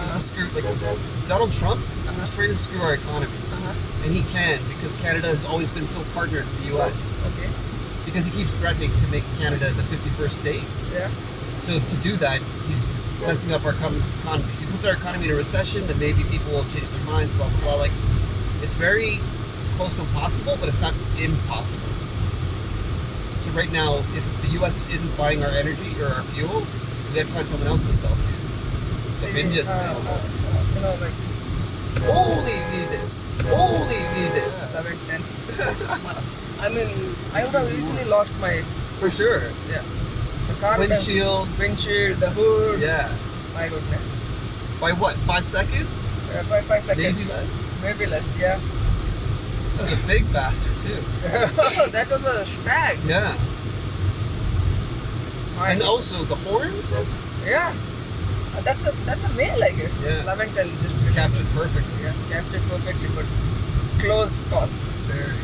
just to screw, like, Donald Trump is trying to screw our economy. And he can, because Canada has always been so partnered with the US. Okay. Because he keeps threatening to make Canada the 51st state. Yeah. So to do that, he's messing up our economy. If he puts our economy in a recession, then maybe people will change their minds, blah, blah, blah. Like, it's very close to impossible, but it's not impossible. So right now, if the US isn't buying our energy or our fuel, we have to find someone else to sell to. So if India's available. Like... Holy music! Holy music! 11, 10. I mean, I would have easily lost my... For sure. Yeah. The car windshield, the hood. Yeah. My goodness. By what? 5 seconds? By 5 seconds. Maybe less? Maybe less, yeah. That was a big bastard too. That was a stag. Yeah. And also the horns? Yeah. That's a male, I guess. Yeah. 11, 10. Just captured perfectly. Yeah, captured perfectly, but close call. Very